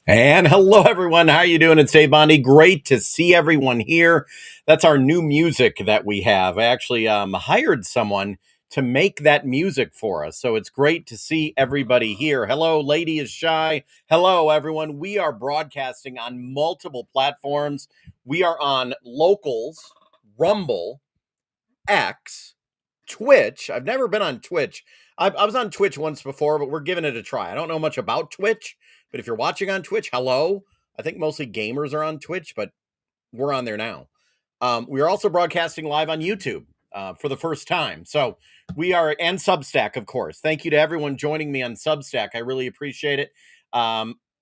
And hello, everyone. How are you doing? It's Dave Bondi. Great to see everyone here. That's our new music that we have. I actually hired someone to make that music for us. So it's great to see everybody here. Hello, Lady is Shy. Hello, everyone. We are broadcasting on multiple platforms. We are on Locals, Rumble, X, Twitch. I've never been on Twitch. I was on Twitch once before, but we're giving it a try. I don't know much about Twitch, but if you're watching on Twitch, hello. I think mostly gamers are on Twitch, but we're on there now. We are also broadcasting live on YouTube for the first time. So we are, and Substack, of course. Thank you to everyone joining me on Substack. I really appreciate it.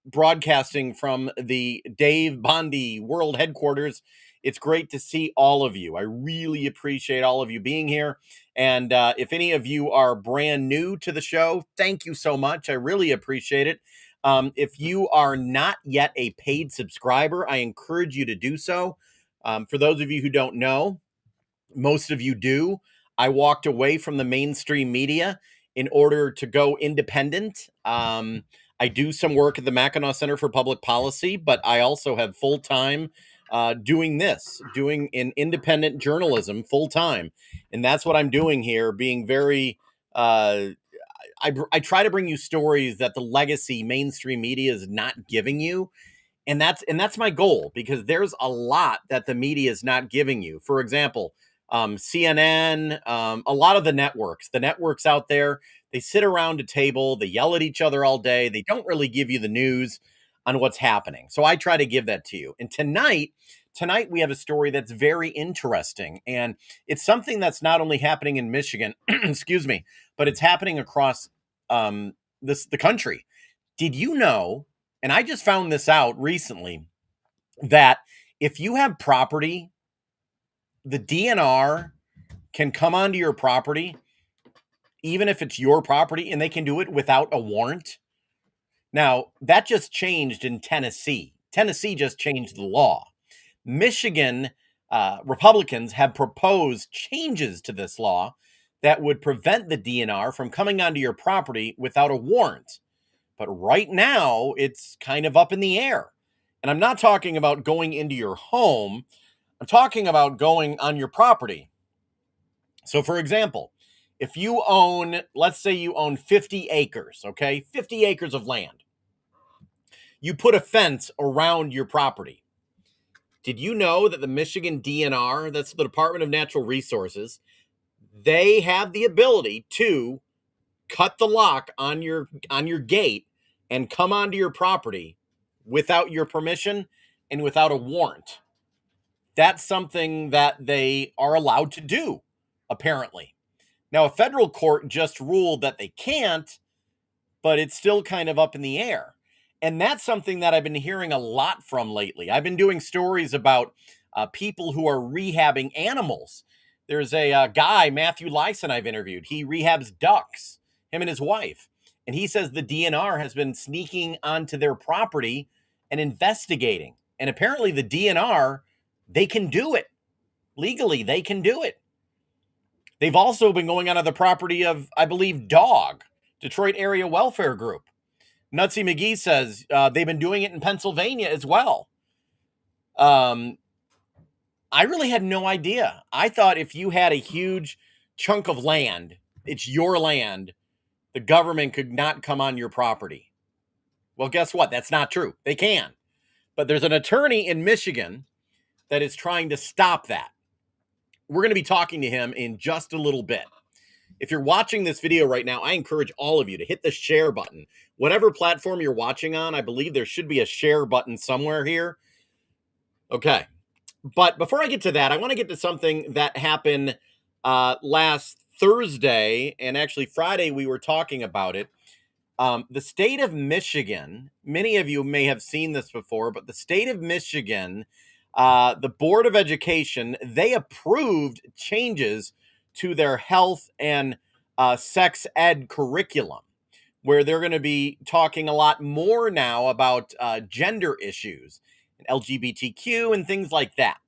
Broadcasting from the Dave Bondi World Headquarters. It's great to see all of you. I really appreciate all of you being here. And if any of you are brand new to the show, thank you so much. I really appreciate it. If you are not yet a paid subscriber, I encourage you to do so. For those of you who don't know, most of you do. I walked away from the mainstream media in order to go independent. I do some work at the Mackinac Center for Public Policy, but I also have full time doing in independent journalism full time. And that's what I'm doing here, being very. I try to bring you stories that the legacy mainstream media is not giving you, and that's my goal, because there's a lot that the media is not giving you. For example, CNN, a lot of the networks out there, they sit around a table, they yell at each other all day, they don't really give you the news on what's happening. So I try to give that to you. And tonight we have a story that's very interesting, and it's something that's not only happening in Michigan, excuse me, but it's happening across the country. Did you know, and I just found this out recently, that if you have property, the DNR can come onto your property, even if it's your property, and they can do it without a warrant. Now, that just changed in Tennessee. Tennessee just changed the law. Michigan Republicans have proposed changes to this law that would prevent the DNR from coming onto your property without a warrant. But right now, it's kind of up in the air. And I'm not talking about going into your home. I'm talking about going on your property. So, for example, if you own, let's say you own 50 acres, okay, 50 acres of land, you put a fence around your property. Did you know that the Michigan DNR, that's the Department of Natural Resources, they have the ability to cut the lock on your gate and come onto your property without your permission and without a warrant? That's something that they are allowed to do, apparently. Now, a federal court just ruled that they can't, but it's still kind of up in the air. And that's something that I've been hearing a lot from lately. I've been doing stories about people who are rehabbing animals. There's a guy, Matthew Lyson, I've interviewed. He rehabs ducks, him and his wife. And he says the DNR has been sneaking onto their property and investigating. And apparently the DNR, they can do it. Legally, they can do it. They've also been going onto the property of, I believe, Dog, Detroit Area Welfare Group. Nutsy McGee says they've been doing it in Pennsylvania as well. I really had no idea. I thought if you had a huge chunk of land, it's your land, the government could not come on your property. Well, guess what? That's not true. They can. But there's an attorney in Michigan that is trying to stop that. We're going to be talking to him in just a little bit. If you're watching this video right now, I encourage all of you to hit the share button. Whatever platform you're watching on, I believe there should be a share button somewhere here. Okay. But before I get to that, I want to get to something that happened last Thursday, and actually Friday we were talking about it. The state of Michigan, many of you may have seen this before, but the state of Michigan, the Board of Education, they approved changes to their health and sex ed curriculum, where they're going to be talking a lot more now about gender issues, and LGBTQ and things like that.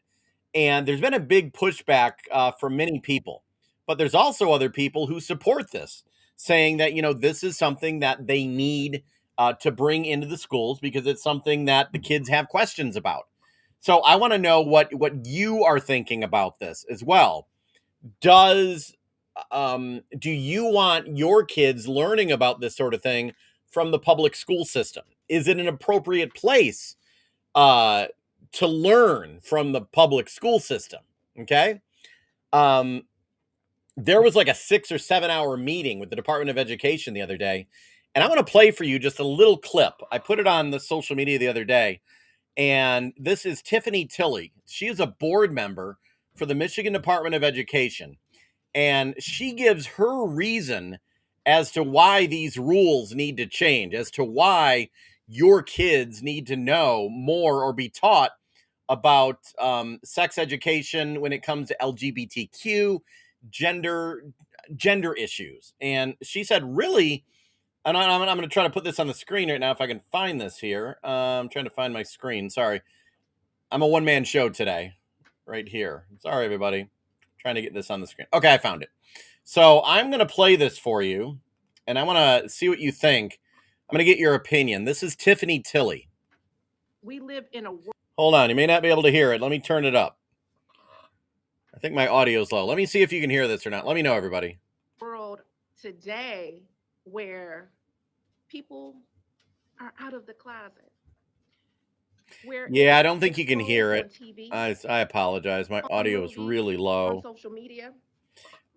And there's been a big pushback from many people, but there's also other people who support this, saying that, this is something that they need to bring into the schools because it's something that the kids have questions about. So I want to know what you are thinking about this as well. Does do you want your kids learning about this sort of thing from the public school system? Is it an appropriate place uh, to learn from the public school system? Okay. Um, there was like a 6 or 7 hour meeting with the Department of Education the other day, and I'm going to play for you just a little clip. I put it on the social media the other day, and this is Tiffany Tilley. She is a board member for the Michigan Department of Education, and she gives her reason as to why these rules need to change, as to why your kids need to know more or be taught about sex education when it comes to LGBTQ, gender gender issues. And she said, really, and I'm going to try to put this on the screen right now if I can find this here. I'm trying to find my screen. Sorry, I'm a one man show today, right here. Sorry, everybody. Trying to get this on the screen. Okay, I found it. So I'm going to play this for you, and I want to see what you think. I'm going to get your opinion. This is Tiffany Tilley. We live in a world. Hold on, you may not be able to hear it. Let me turn it up. I think my audio's low. Let me see if you can hear this or not. Let me know, everybody. World today where people are out of the closet. Yeah, I don't think you can hear it. I apologize. My audio is really low. On social media.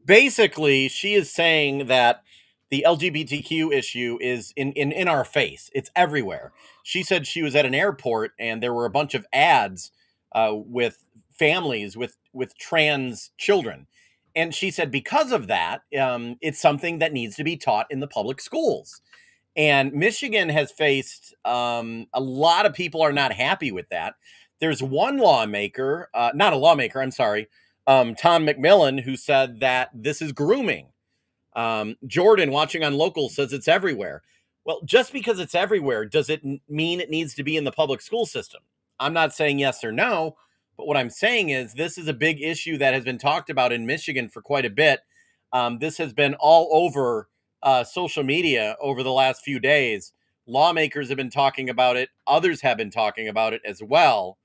Basically, she is saying that the LGBTQ issue is in our face. It's everywhere. She said she was at an airport and there were a bunch of ads with families with trans children. And she said because of that, it's something that needs to be taught in the public schools. And Michigan has faced a lot of people are not happy with that. There's one lawmaker, not a lawmaker, I'm sorry, Tom McMillan, who said that this is grooming. Jordan, watching on local, says it's everywhere. Well, just because it's everywhere, does it mean it needs to be in the public school system? I'm not saying yes or no, but what I'm saying is this is a big issue that has been talked about in Michigan for quite a bit. This has been all over social media over the last few days. Lawmakers have been talking about it. Others have been talking about it as well.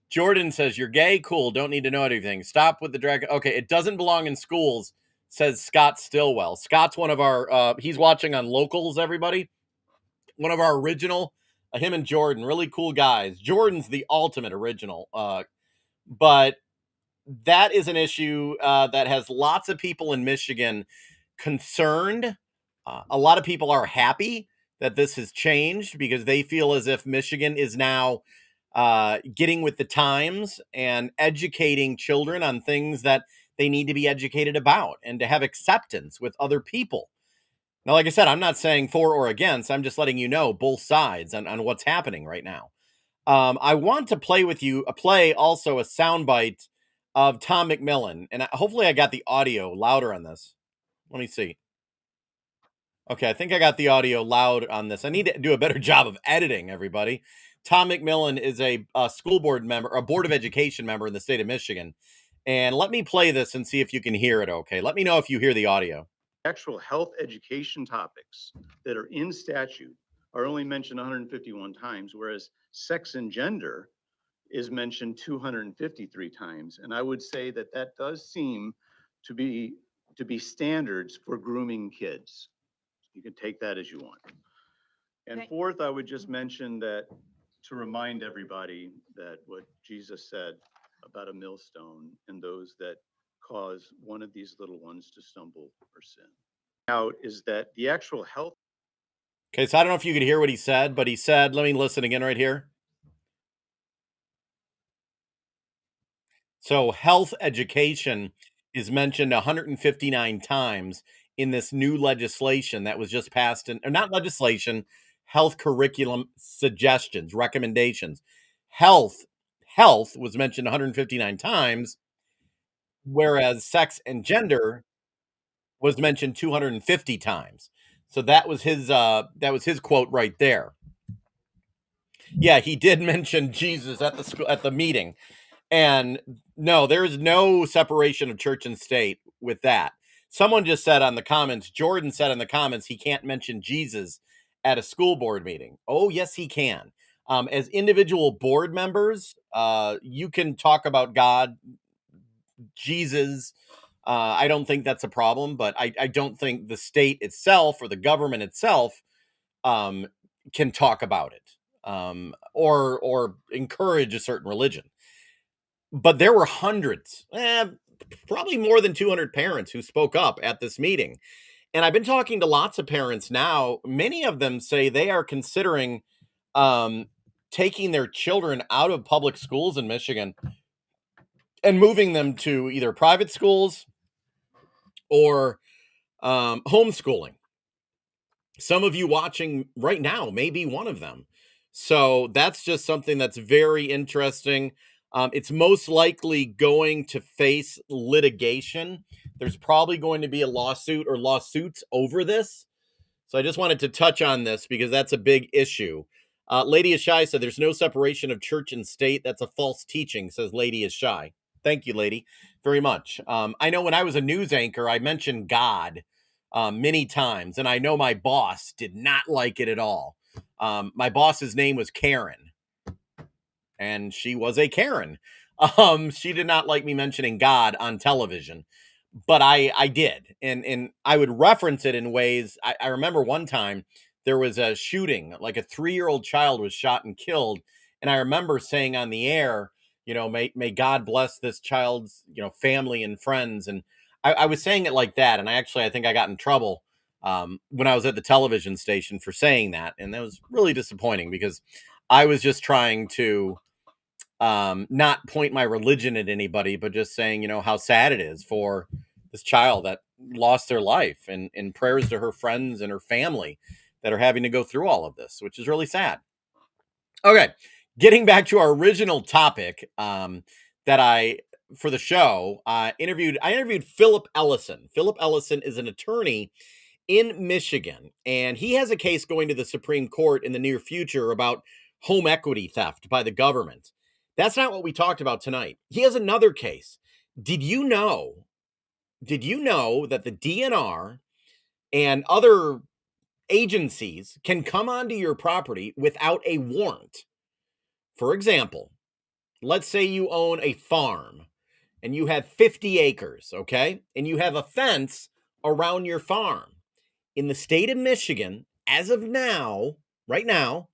Jordan says, you're gay? Cool. Don't need to know anything. Stop with the drag. Okay. It doesn't belong in schools, says Scott Stillwell. Scott's one of our, he's watching on locals, everybody. One of our original, him and Jordan, really cool guys. Jordan's the ultimate original. But that is an issue that has lots of people in Michigan concerned. A lot of people are happy that this has changed because they feel as if Michigan is now getting with the times and educating children on things that they need to be educated about and to have acceptance with other people. Now, like I said, I'm not saying for or against. I'm just letting you know both sides on what's happening right now. I want to play with you, play also a soundbite of Tom McMillan. And hopefully I got the audio louder on this. Let me see. Okay, I think I got the audio loud on this. I need to do a better job of editing, everybody. Tom McMillan is a school board member, a board of education member in the state of Michigan. And let me play this and see if you can hear it okay. Let me know if you hear the audio. Actual health education topics that are in statute are only mentioned 151 times, whereas sex and gender is mentioned 253 times. And I would say that that does seem to be standards for grooming kids. You can take that as you want. And fourth, I would just mention that to remind everybody that what Jesus said about a millstone and those that cause one of these little ones to stumble or sin out is that the actual health. Okay, so I don't know if you could hear what he said, but he said, let me listen again right here. So health education is mentioned 159 times in this new legislation that was just passed in, or not legislation, health curriculum suggestions, recommendations. Health was mentioned 159 times, whereas sex and gender was mentioned 250 times. So that was his quote right there. Yeah, he did mention Jesus at the school at the meeting. And no, there is no separation of church and state with that. Someone just said on the comments, Jordan said in the comments, he can't mention Jesus at a school board meeting? Oh, yes, he can. As individual board members, you can talk about God, Jesus. I don't think that's a problem, but I don't think the state itself or the government itself um, can talk about it or encourage a certain religion. But there were hundreds, probably more than 200 parents who spoke up at this meeting. And I've been talking to lots of parents now. Many of them say they are considering um, taking their children out of public schools in Michigan and moving them to either private schools or homeschooling. Some of you watching right now may be one of them. So that's just something that's very interesting. It's most likely going to face litigation. There's probably going to be a lawsuit or lawsuits over this. So I just wanted to touch on this because that's a big issue. Lady is Shy said there's no separation of church and state. That's a false teaching, says Lady is Shy. Thank you, Lady, very much. I know when I was a news anchor, I mentioned God many times, and I know my boss did not like it at all. My boss's name was Karen, and she was a Karen. She did not like me mentioning God on television, but I did, and I would reference it in ways. I remember one time there was a shooting, like a 3-year-old child was shot and killed, and I remember saying on the air, may God bless this child's family and friends, and I was saying it like that, and I think I got in trouble when I was at the television station for saying that, and that was really disappointing because I was just trying to not point my religion at anybody, but just saying, how sad it is for this child that lost their life, and prayers to her friends and her family that are having to go through all of this, which is really sad. Okay. Getting back to our original topic that for the show, I interviewed Philip Ellison. Philip Ellison is an attorney in Michigan, and he has a case going to the Supreme Court in the near future about home equity theft by the government. That's not what we talked about tonight. He has another case. Did you know that the DNR and other agencies can come onto your property without a warrant? For example, let's say you own a farm and you have 50 acres, okay? And you have a fence around your farm. In the state of Michigan, as of now, right now,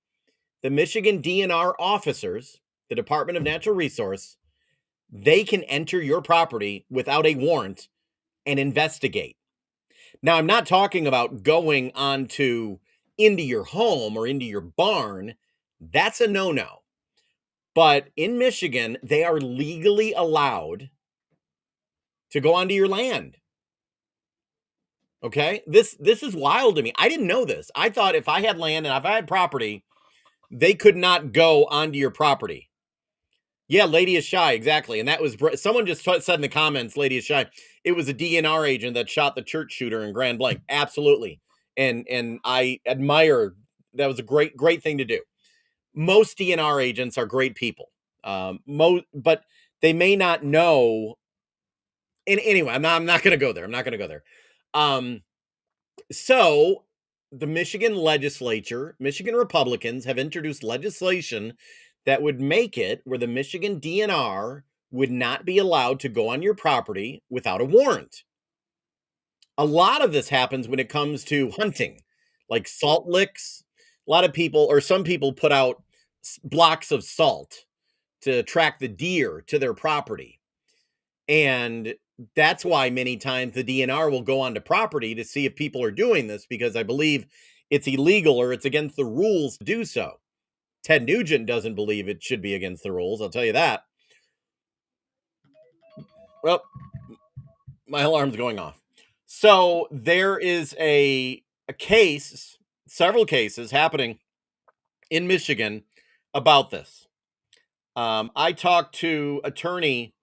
the Michigan DNR officers, the Department of Natural Resource, they can enter your property without a warrant and investigate. Now, I'm not talking about going into your home or into your barn. That's a no-no. But in Michigan, they are legally allowed to go onto your land. Okay? This is wild to me. I didn't know this. I thought if I had land and if I had property, they could not go onto your property. Yeah, Lady is Shy, exactly. And that was someone just said in the comments, Lady is Shy. It was a DNR agent that shot the church shooter in Grand Blanc. Absolutely. And I admire that. Was a great thing to do. Most DNR agents are great people. But they may not know. And anyway, I'm not going to go there. I'm not going to go there. So the Michigan legislature, Michigan Republicans have introduced legislation that would make it where the Michigan DNR would not be allowed to go on your property without a warrant. A lot of this happens when it comes to hunting, like salt licks. A lot of people, or some people, put out blocks of salt to attract the deer to their property. And that's why many times the DNR will go onto property to see if people are doing this, because I believe it's illegal or it's against the rules to do so. Ted Nugent doesn't believe it should be against the rules, I'll tell you that. Well, my alarm's going off. So there is a case, several cases happening in Michigan about this. I talked to attorney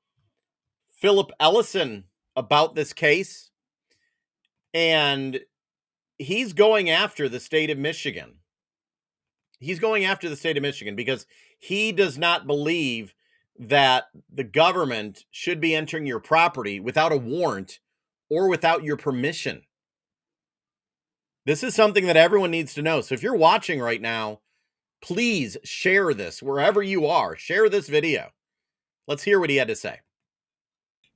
Philip Ellison about this case, and he's going after the state of Michigan. He's going after the state of Michigan because he does not believe that the government should be entering your property without a warrant or without your permission. This is something that everyone needs to know. So if you're watching right now, please share this wherever you are. Share this video. Let's hear what he had to say.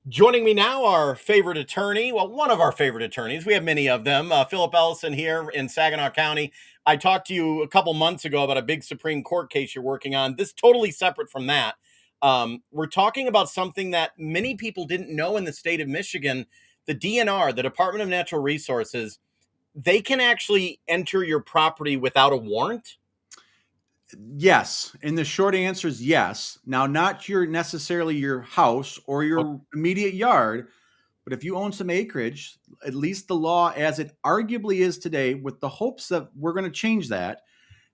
Joining me now, our favorite attorney, well, one of our favorite attorneys. We have many of them. Philip Ellison here in Saginaw County. I talked to you a couple months ago about a big Supreme Court case you're working on. This totally separate from that. We're talking about something that many people didn't know in the state of Michigan. The DNR, the Department of Natural Resources, they can actually enter your property without a warrant. Yes. And the short answer is yes. Now, not necessarily your house or your immediate yard, but if you own some acreage, at least the law as it arguably is today, with the hopes that we're going to change that,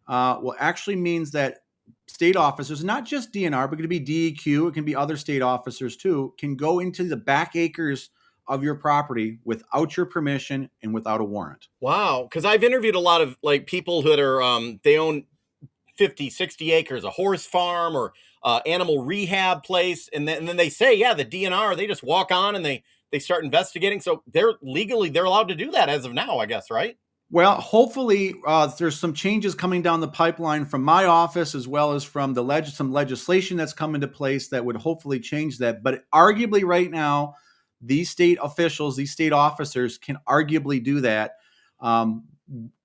will actually means that state officers, not just DNR, but it could be DEQ, it can be other state officers too, can go into the back acres of your property without your permission and without a warrant. Wow. Because I've interviewed a lot of people that are, they own 50, 60 acres, a horse farm or animal rehab place. And then they say, yeah, the DNR, they just walk on and they start investigating. So they're allowed to do that as of now, I guess, right? Well, hopefully there's some changes coming down the pipeline from my office, as well as from some legislation that's come into place that would hopefully change that. But arguably right now, these state officials, these state officers can arguably do that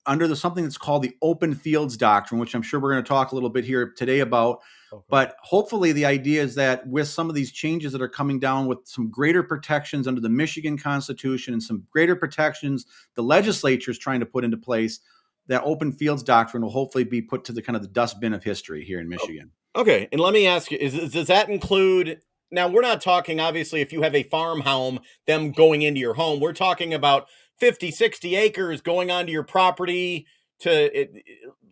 under something that's called the Open Fields Doctrine, which I'm sure we're going to talk a little bit here today about. Okay. But hopefully the idea is that with some of these changes that are coming down with some greater protections under the Michigan Constitution and some greater protections the legislature is trying to put into place, that Open Fields Doctrine will hopefully be put to the kind of the dustbin of history here in Michigan. Okay. And let me ask you, does that include, now we're not talking, obviously, if you have a farm home, them going into your home, we're talking about 50, 60 acres going onto your property to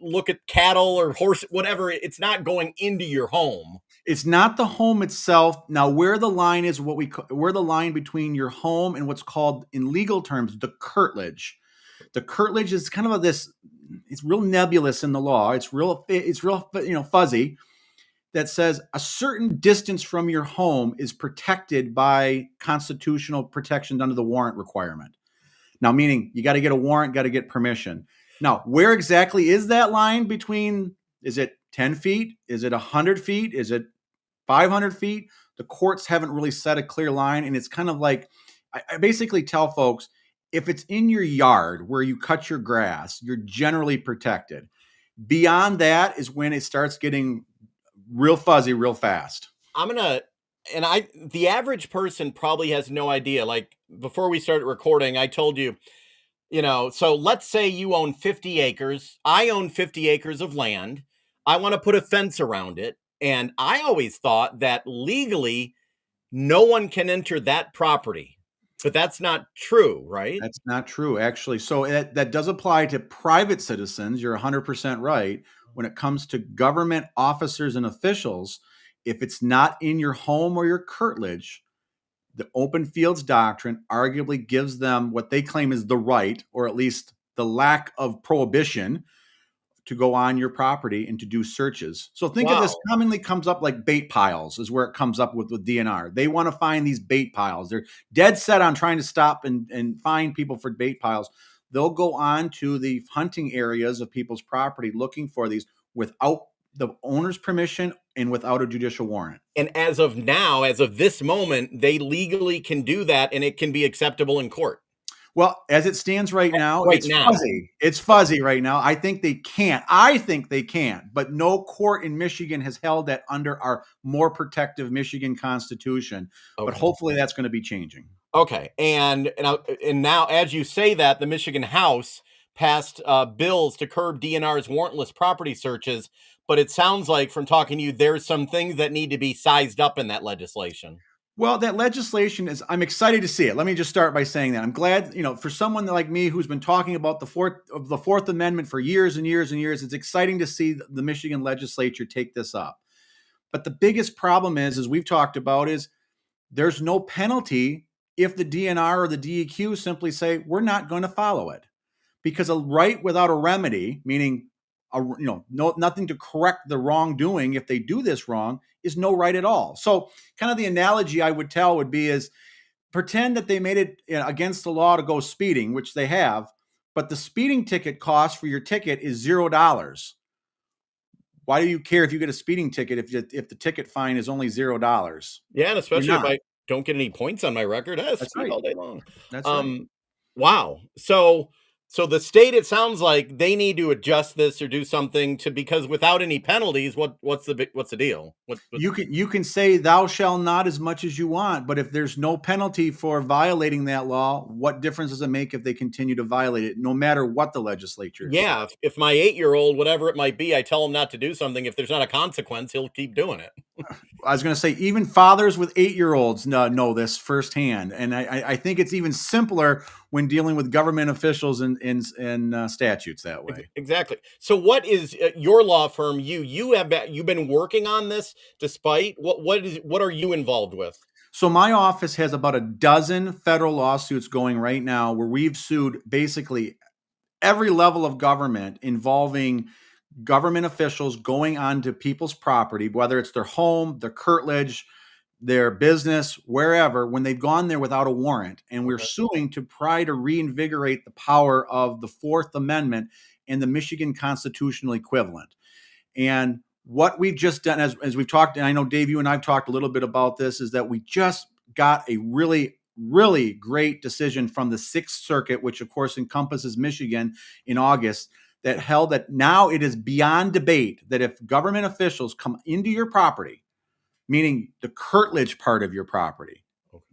look at cattle or horse, whatever. It's not going into your home. It's not the home itself. Now, where the line is, where the line between your home and what's called in legal terms, the curtilage. The curtilage is kind of it's real nebulous in the law. It's real fuzzy. That says a certain distance from your home is protected by constitutional protections under the warrant requirement. Now, meaning you got to get a warrant, got to get permission. Now, where exactly is that line between, is it 10 feet? Is it 100 feet? Is it 500 feet? The courts haven't really set a clear line. And it's kind of like, I basically tell folks, if it's in your yard where you cut your grass, you're generally protected. Beyond that is when it starts getting real fuzzy real fast. The average person probably has no idea. Like before we started recording, I told you, so let's say you own 50 acres. I own 50 acres of land. I want to put a fence around it. And I always thought that legally no one can enter that property, but that's not true, right? That's not true, actually. So that does apply to private citizens. You're 100% right. When it comes to government officers and officials, if it's not in your home or your curtilage, the Open Fields Doctrine arguably gives them what they claim is the right, or at least the lack of prohibition, to go on your property and to do searches. So think of this, commonly comes up like bait piles is where it comes up with DNR. They want to find these bait piles. They're dead set on trying to stop and find people for bait piles. They'll go on to the hunting areas of people's property looking for these without the owner's permission and without a judicial warrant. And as of now, as of this moment, they legally can do that and it can be acceptable in court. Well, as it stands right now, fuzzy. It's fuzzy right now. I think they can't. But no court in Michigan has held that under our more protective Michigan Constitution. Okay. But hopefully that's going to be changing. Okay. And now, as you say that, the Michigan House passed bills to curb DNR's warrantless property searches. But it sounds like from talking to you, there's some things that need to be sized up in that legislation. Well, that legislation I'm excited to see it. Let me just start by saying that. I'm glad, for someone like me who's been talking about the Fourth Amendment for years and years and years, it's exciting to see the Michigan legislature take this up. But the biggest problem is, as we've talked about, is there's no penalty if the DNR or the DEQ simply say, we're not going to follow it. Because a right without a remedy, meaning nothing to correct the wrongdoing if they do this wrong, is no right at all. So kind of the analogy I would tell would be is pretend that they made it against the law to go speeding, which they have, but the speeding ticket cost for your ticket is $0. Why do you care if you get a speeding ticket if the ticket fine is only $0? Yeah, and You're especially if not. I don't get any points on my record, I That's speed right. all day long. That's right. Wow. So the state, it sounds like they need to adjust this or do something because without any penalties, what's the deal? You can say thou shall not as much as you want, but if there's no penalty for violating that law, what difference does it make if they continue to violate it, no matter what the legislature says? Yeah, if my 8-year-old, whatever it might be, I tell him not to do something, if there's not a consequence, he'll keep doing it. I was going to say, even fathers with 8-year-olds know this firsthand, and I think it's even simpler when dealing with government officials and statutes that way. Exactly. So, what is your law firm? You've been working on this, despite what are you involved with? So my office has about a dozen federal lawsuits going right now, where we've sued basically every level of government involving government officials going onto people's property, whether it's their home, their curtilage, their business, wherever, when they've gone there without a warrant. And we're Okay. suing to try to reinvigorate the power of the Fourth Amendment and the Michigan constitutional equivalent. And what we've just done, as we've talked, and I know, Dave, you and I've talked a little bit about this, is that we just got a really, really great decision from the Sixth Circuit, which of course encompasses Michigan, in August, that held that now it is beyond debate that if government officials come into your property, meaning the curtilage part of your property,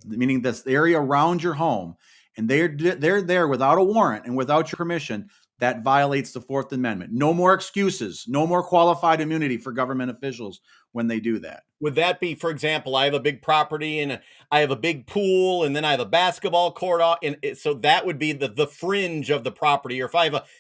meaning this area around your home, and they're there without a warrant and without your permission, that violates the Fourth Amendment. No more excuses, no more qualified immunity for government officials when they do that. Would that be, for example, I have a big property and I have a big pool, and then I have a basketball court, so that would be the fringe of the property. Or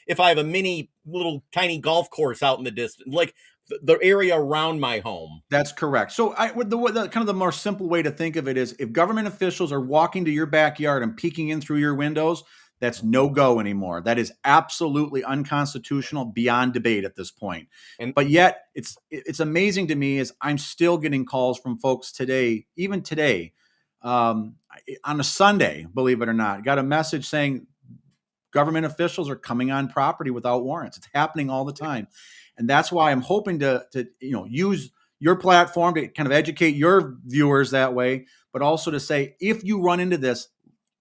if I have a mini little tiny golf course out in the distance, like the area around my home. That's correct. So the kind of the more simple way to think of it is, if government officials are walking to your backyard and peeking in through your windows, that's no go anymore. That is absolutely unconstitutional, beyond debate at this point. But yet it's amazing to me is I'm still getting calls from folks today, even today, on a Sunday, believe it or not, got a message saying government officials are coming on property without warrants. It's happening all the time. And that's why I'm hoping to use your platform to kind of educate your viewers that way, but also to say, if you run into this,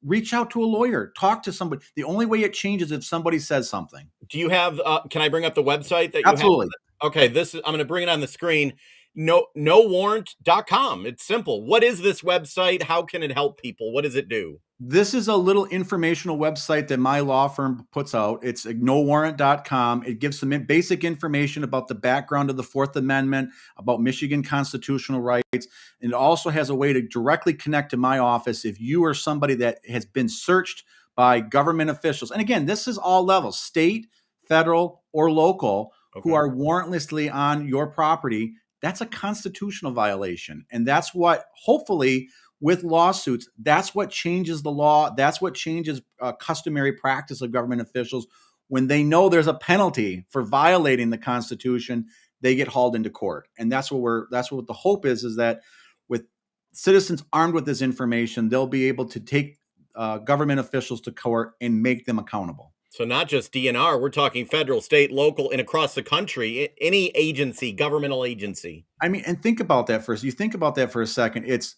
reach out to a lawyer, talk to somebody. The only way it changes is if somebody says something. Do you have, can I bring up the website that you Absolutely. have? Okay, I'm going to bring it on the screen. Warrant.com. It's simple. What is this website? How can it help people? What does it do? This is a little informational website that my law firm puts out. It's nowarrant.com. It gives some basic information about the background of the Fourth Amendment, about Michigan constitutional rights. And it also has a way to directly connect to my office if you are somebody that has been searched by government officials. And again, this is all levels, state, federal, or local, who are warrantlessly on your property. That's a constitutional violation. And that's what, hopefully, with lawsuits, that's what changes the law. That's what changes customary practice of government officials. When they know there's a penalty for violating the Constitution, they get hauled into court. And that's what the hope is that with citizens armed with this information, they'll be able to take government officials to court and make them accountable. So not just DNR, we're talking federal, state, local, and across the country, any agency, governmental agency. I mean, and think about that first. You think about that for a second. It's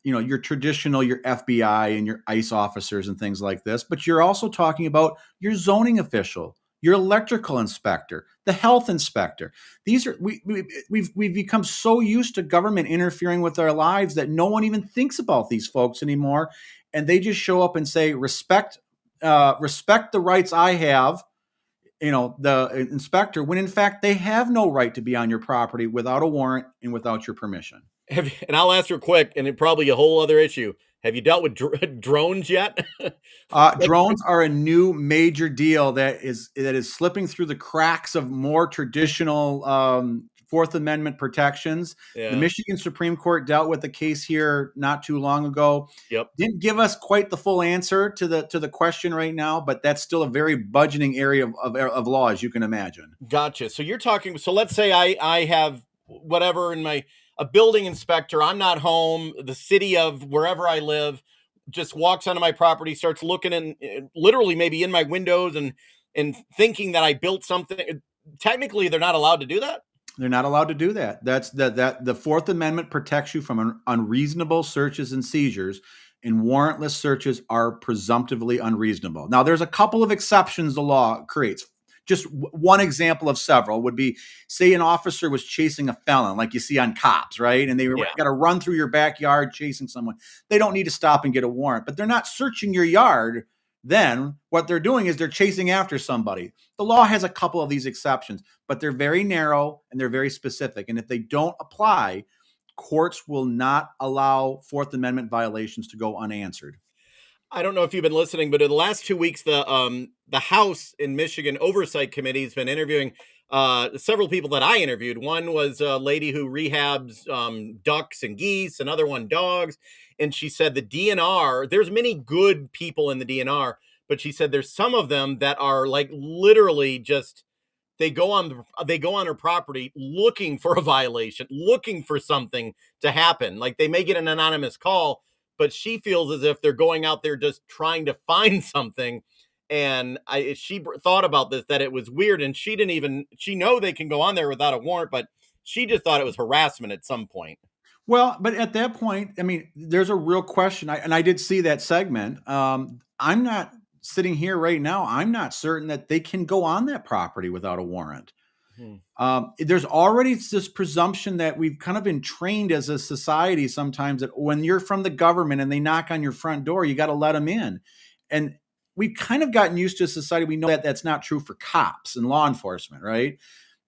your traditional, your FBI and your ICE officers and things like this, but you're also talking about your zoning official, your electrical inspector, the health inspector. These are we've become so used to government interfering with our lives that no one even thinks about these folks anymore, and they just show up and say, respect the rights I have, the inspector, when in fact they have no right to be on your property without a warrant and without your permission. And I'll ask real quick, and it probably a whole other issue. Have you dealt with drones yet? Drones are a new major deal that is slipping through the cracks of more traditional Fourth Amendment protections. Yeah. The Michigan Supreme Court dealt with the case here not too long ago. Yep. Didn't give us quite the full answer to the question right now, but that's still a very budgeting area of law, as you can imagine. Gotcha. So you're talking. So let's say I have whatever in a building inspector. I'm not home. The city of wherever I live, just walks onto my property, starts looking in, literally maybe in my windows and thinking that I built something. Technically, they're not allowed to do that. They're not allowed to do that. That's that the Fourth Amendment protects you from unreasonable searches and seizures, and warrantless searches are presumptively unreasonable. Now, there's a couple of exceptions the law creates. Just one example of several would be, say an officer was chasing a felon, like you see on Cops, right? And they got to run through your backyard chasing someone. They don't need to stop and get a warrant, but they're not searching your yard. Then what they're doing is they're chasing after somebody. The law has a couple of these exceptions, but they're very narrow and they're very specific. And if they don't apply, courts will not allow Fourth Amendment violations to go unanswered. I don't know if you've been listening, but in the last 2 weeks, the House in Michigan Oversight Committee has been interviewing several people that I interviewed. One was a lady who rehabs ducks and geese, another one dogs. And she said the DNR, there's many good people in the DNR, but she said there's some of them that are like literally just, they go on her property looking for a violation, looking for something to happen. Like they may get an anonymous call, but she feels as if they're going out there just trying to find something. And she thought about this, that it was weird. And she know they can go on there without a warrant, but she just thought it was harassment at some point. Well, but at that point, I mean, there's a real question. I did see that segment. I'm not sitting here right now. I'm not certain that they can go on that property without a warrant. There's already this presumption that we've kind of been trained as a society sometimes that when you're from the government and they knock on your front door, you got to let them in. And we've kind of gotten used to society. We know that that's not true for cops and law enforcement, right?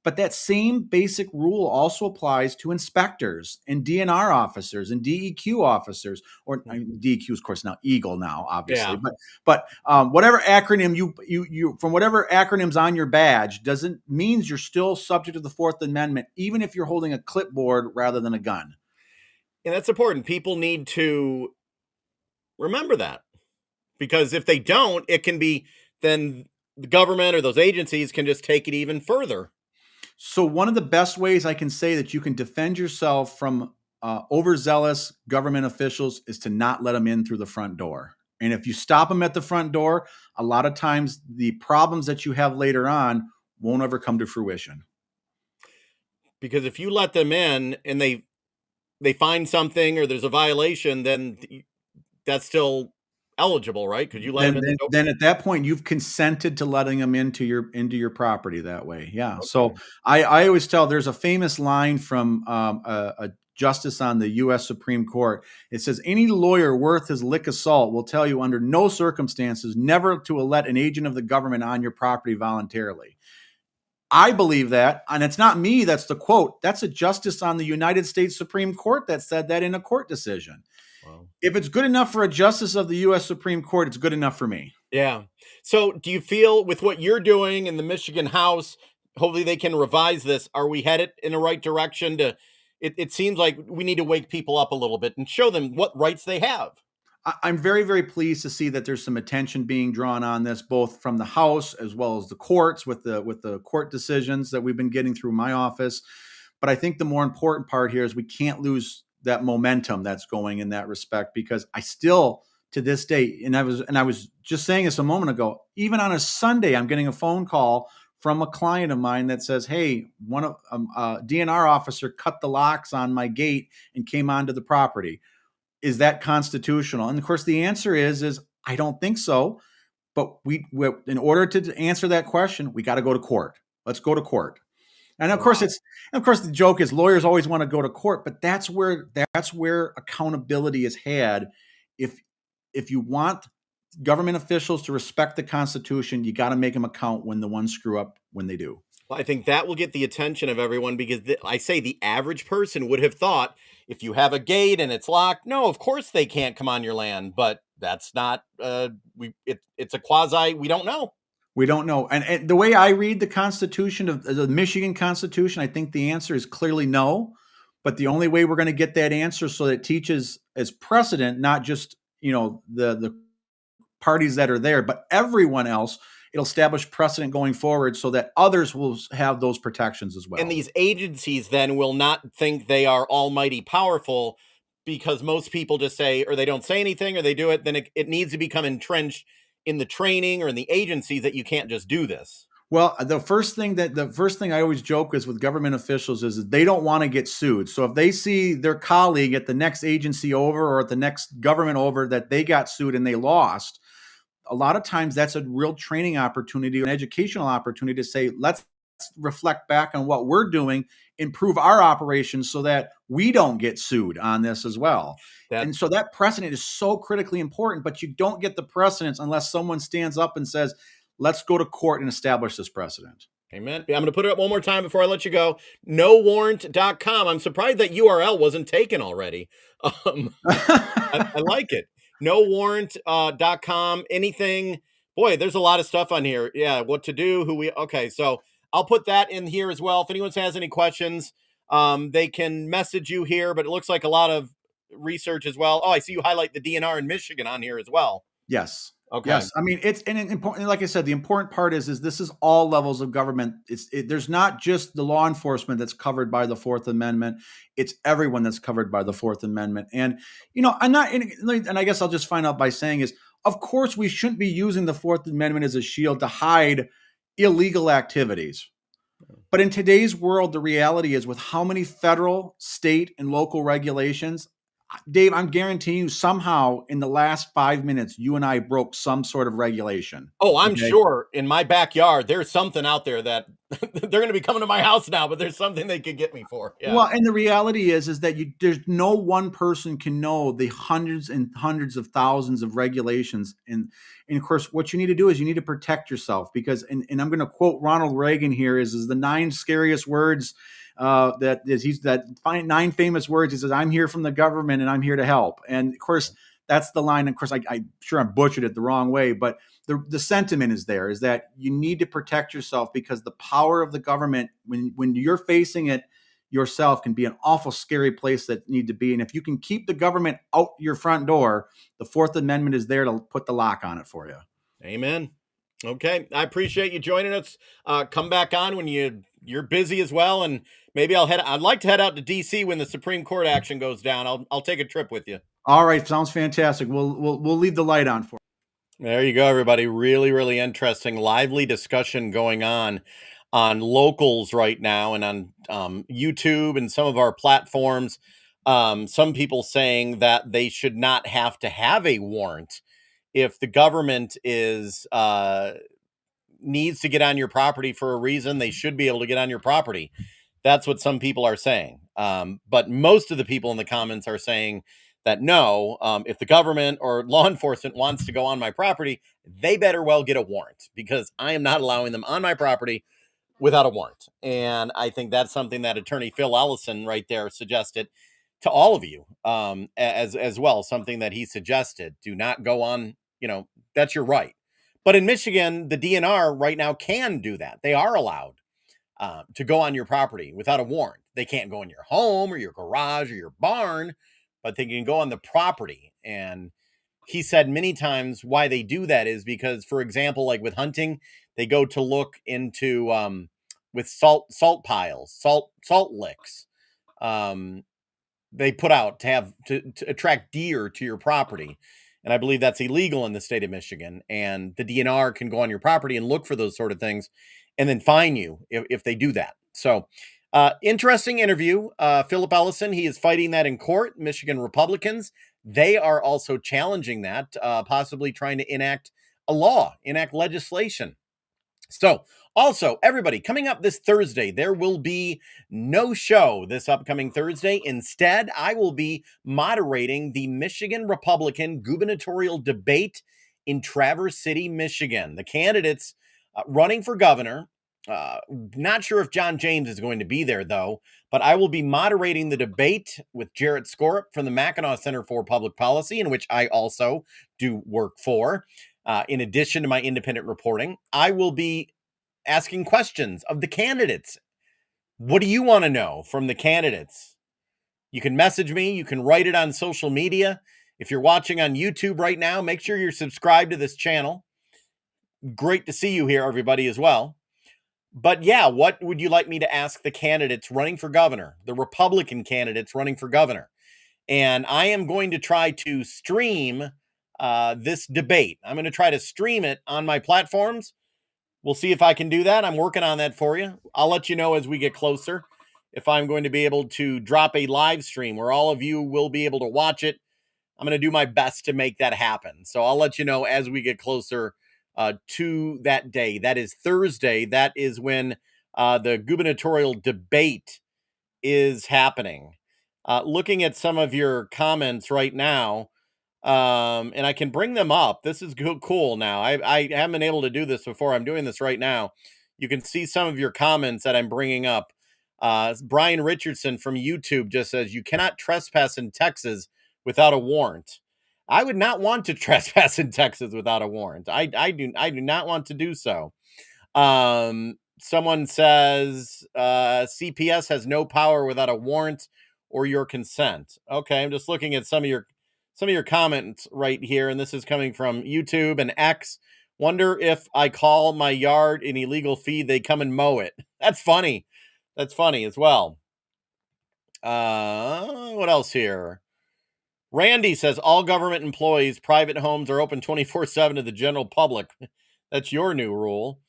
But that same basic rule also applies to inspectors and DNR officers and DEQ officers, or DEQ is, of course, now Eagle now, obviously. Yeah. But whatever acronym you from whatever acronyms on your badge means you're still subject to the Fourth Amendment, even if you're holding a clipboard rather than a gun. And that's important. People need to remember that, because if they don't, it can be then the government or those agencies can just take it even further. So one of the best ways I can say that you can defend yourself from overzealous government officials is to not let them in through the front door. And if you stop them at the front door, a lot of times the problems that you have later on won't ever come to fruition. Because if you let them in and they find something or there's a violation, then that's still eligible, right? Could you let them in? Then at that point, you've consented to letting them into your property that way. Yeah. Okay. So I always tell, there's a famous line from a justice on the U.S. Supreme Court. It says, any lawyer worth his lick of salt will tell you under no circumstances never to let an agent of the government on your property voluntarily. I believe that, and it's not me, that's the quote. That's a justice on the United States Supreme Court that said that in a court decision. Wow. If it's good enough for a justice of the U.S. Supreme Court, it's good enough for me. Yeah. So do you feel with what you're doing in the Michigan House, hopefully they can revise this, are we headed in the right direction? It seems like we need to wake people up a little bit and show them what rights they have. I'm very, very pleased to see that there's some attention being drawn on this, both from the House as well as the courts with the court decisions that we've been getting through my office. But I think the more important part here is we can't lose that momentum that's going in that respect, because I still, to this day, and I was just saying this a moment ago, even on a Sunday, I'm getting a phone call from a client of mine that says, hey, one of a DNR officer cut the locks on my gate and came onto the property. Is that constitutional? And of course, the answer is I don't think so. But we in order to answer that question, we got to go to court. Let's go to court. And of course, the joke is lawyers always want to go to court, but that's where accountability is had. If you want government officials to respect the Constitution, you got to make them account when the ones screw up when they do. Well, I think that will get the attention of everyone, because I say the average person would have thought, if you have a gate and it's locked, no, of course they can't come on your land. But that's not, it's a quasi, we don't know. We don't know. And the way I read the Constitution, of the Michigan Constitution, I think the answer is clearly no. But the only way we're going to get that answer so that it teaches as precedent, not just, the parties that are there, but everyone else, it'll establish precedent going forward so that others will have those protections as well. And these agencies then will not think they are almighty powerful, because most people just say, or they don't say anything, or they do it, then it needs to become entrenched in the training or in the agencies that you can't just do this. Well, the first thing I always joke is with government officials is that they don't want to get sued. So if they see their colleague at the next agency over or at the next government over that they got sued and they lost, a lot of times that's a real training opportunity, an educational opportunity to say, let's reflect back on what we're doing, improve our operations so that we don't get sued on this as well. And so that precedent is so critically important, but you don't get the precedence unless someone stands up and says, let's go to court and establish this precedent. Amen. I'm going to put it up one more time before I let you go. NoWarrant.com. I'm surprised that URL wasn't taken already. I like it. NoWarrant.com. Anything. Boy, there's a lot of stuff on here. Yeah, what to do, okay, so I'll put that in here as well. If anyone has any questions, they can message you here, but it looks like a lot of research as well. Oh, I see you highlight the DNR in Michigan on here as well. Yes. Okay. Yes. I mean, it's an important, like I said, the important part is this is all levels of government. There's not just the law enforcement that's covered by the Fourth Amendment. It's everyone that's covered by the Fourth Amendment. And, and I guess I'll just find out by saying is, of course, we shouldn't be using the Fourth Amendment as a shield to hide illegal activities. But in today's world, the reality is with how many federal, state, and local regulations, Dave, I'm guaranteeing you somehow in the last 5 minutes, you and I broke some sort of regulation. Oh, I'm sure in my backyard, there's something out there that they're going to be coming to my house now, but there's something they could get me for. Yeah. Well, and the reality is that there's no one person can know the hundreds and hundreds of thousands of regulations. And of course, what you need to do is you need to protect yourself because, and I'm going to quote Ronald Reagan here is the 9 scariest words that 9 famous words. He says, I'm here from the government and I'm here to help. And of course, that's the line. Of course, I'm sure I butchered it the wrong way, but the sentiment is there is that you need to protect yourself because the power of the government, when you're facing it yourself, can be an awful scary place that need to be. And if you can keep the government out your front door, the Fourth Amendment is there to put the lock on it for you. Amen. Okay. I appreciate you joining us. Come back on when you're busy as well. And maybe I'd like to head out to DC when the Supreme Court action goes down. I'll take a trip with you. All right. Sounds fantastic. We'll leave the light on for you. There you go, everybody. Really, really interesting, lively discussion going on locals right now and on YouTube and some of our platforms. Some people saying that they should not have to have a warrant if the government needs to get on your property for a reason. They should be able to get on your property. That's what some people are saying. But most of the people in the comments are saying that no, if the government or law enforcement wants to go on my property, they better well get a warrant because I am not allowing them on my property without a warrant. And I think that's something that attorney Phil Ellison right there suggested to all of you as well. Something that he suggested, do not go on, that's your right. But in Michigan, the DNR right now can do that. They are allowed to go on your property without a warrant. They can't go in your home or your garage or your barn, but they can go on the property. And he said many times why they do that is because, for example, like with hunting, they go to look into with salt piles, salt licks. They put out to attract deer to your property. And I believe that's illegal in the state of Michigan. And the DNR can go on your property and look for those sort of things and then fine you if they do that. So interesting interview. Philip Ellison, he is fighting that in court. Michigan Republicans, they are also challenging that, possibly trying to enact legislation. So also, everybody, coming up this Thursday, there will be no show this upcoming Thursday. Instead, I will be moderating the Michigan Republican gubernatorial debate in Traverse City, Michigan. The candidates running for governor, not sure if John James is going to be there, though, but I will be moderating the debate with Jarrett Skorup from the Mackinac Center for Public Policy, in which I also do work for. In addition to my independent reporting, I will be asking questions of the candidates. What do you want to know from the candidates? You can message me. You can write it on social media. If you're watching on YouTube right now, make sure you're subscribed to this channel. Great to see you here, everybody, as well. But yeah, what would you like me to ask the candidates running for governor, the Republican candidates running for governor? And I am going to try to stream this debate. I'm going to try to stream it on my platforms. We'll see if I can do that. I'm working on that for you. I'll let you know as we get closer if I'm going to be able to drop a live stream where all of you will be able to watch it. I'm going to do my best to make that happen. So I'll let you know as we get closer to that day. That is Thursday. That is when the gubernatorial debate is happening. Looking at some of your comments right now, and I can bring them up. This is cool now. I haven't been able to do this before. I'm doing this right now. You can see some of your comments that I'm bringing up. Brian Richardson from YouTube just says, you cannot trespass in Texas without a warrant. I would not want to trespass in Texas without a warrant. I do not want to do so. Someone says CPS has no power without a warrant or your consent. Okay, I'm just looking at some of your comments right here, and this is coming from YouTube and X. Wonder if I call my yard an illegal feed, they come and mow it. That's funny. That's funny as well. What else here? Randy says all government employees, private homes are open 24/7 to the general public. That's your new rule.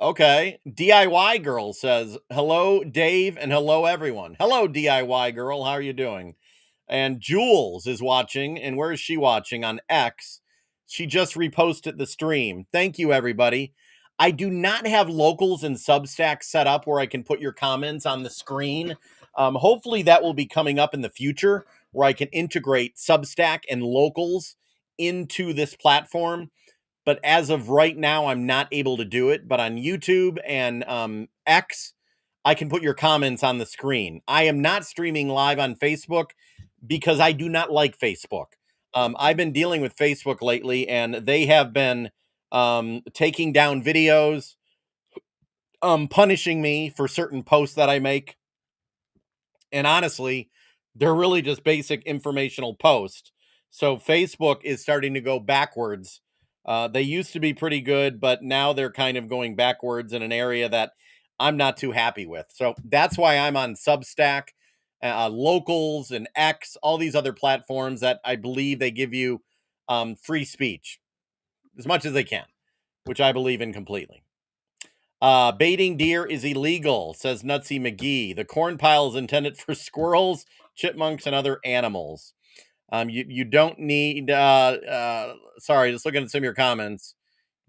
Okay. DIY girl says, hello, Dave, and hello, everyone. Hello, DIY girl. How are you doing? And Jules is watching. And where is she watching? On X. She just reposted the stream. Thank you, everybody. I do not have locals and Substack set up where I can put your comments on the screen. Hopefully that will be coming up in the future where I can integrate Substack and locals into this platform. But as of right now, I'm not able to do it. But on YouTube and X, I can put your comments on the screen. I am not streaming live on Facebook because I do not like Facebook. I've been dealing with Facebook lately, and they have been taking down videos, punishing me for certain posts that I make. And honestly, they're really just basic informational posts. So Facebook is starting to go backwards. They used to be pretty good, but now they're kind of going backwards in an area that I'm not too happy with. So that's why I'm on Substack, Locals, and X, all these other platforms that I believe they give you free speech as much as they can, which I believe in completely. Baiting deer is illegal, says Nutsy McGee. The corn pile is intended for squirrels, chipmunks, and other animals. You don't need, sorry, just looking at some of your comments.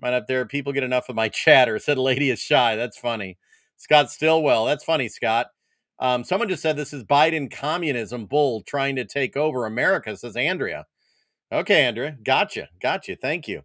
Right up there, people get enough of my chatter, said lady is shy. That's funny. Scott Stillwell, that's funny, Scott. Someone just said this is Biden communism bull trying to take over America, says Andrea. Okay, Andrea, gotcha. Thank you.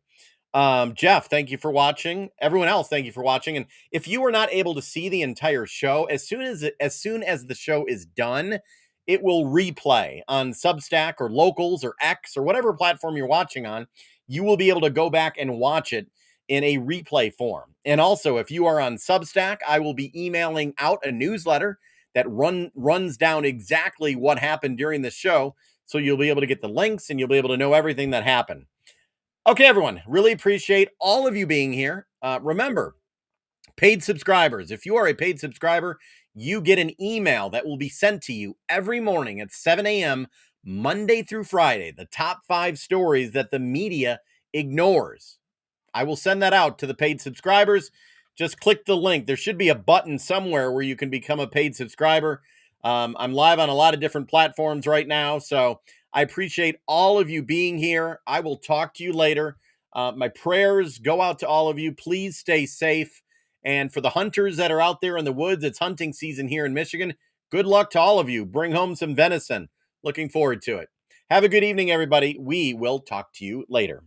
Jeff, thank you for watching. Everyone else, thank you for watching. And if you were not able to see the entire show, as soon as the show is done, it will replay on Substack or Locals or X or whatever platform you're watching on. You will be able to go back and watch it in a replay form. And also, if you are on Substack, I will be emailing out a newsletter that runs down exactly what happened during the show. So you'll be able to get the links and you'll be able to know everything that happened. Okay, everyone, really appreciate all of you being here. Remember, paid subscribers. If you are a paid subscriber, you get an email that will be sent to you every morning at 7 a.m., Monday through Friday, the top 5 stories that the media ignores. I will send that out to the paid subscribers. Just click the link. There should be a button somewhere where you can become a paid subscriber. I'm live on a lot of different platforms right now, so I appreciate all of you being here. I will talk to you later. My prayers go out to all of you. Please stay safe. And for the hunters that are out there in the woods, it's hunting season here in Michigan. Good luck to all of you. Bring home some venison. Looking forward to it. Have a good evening, everybody. We will talk to you later.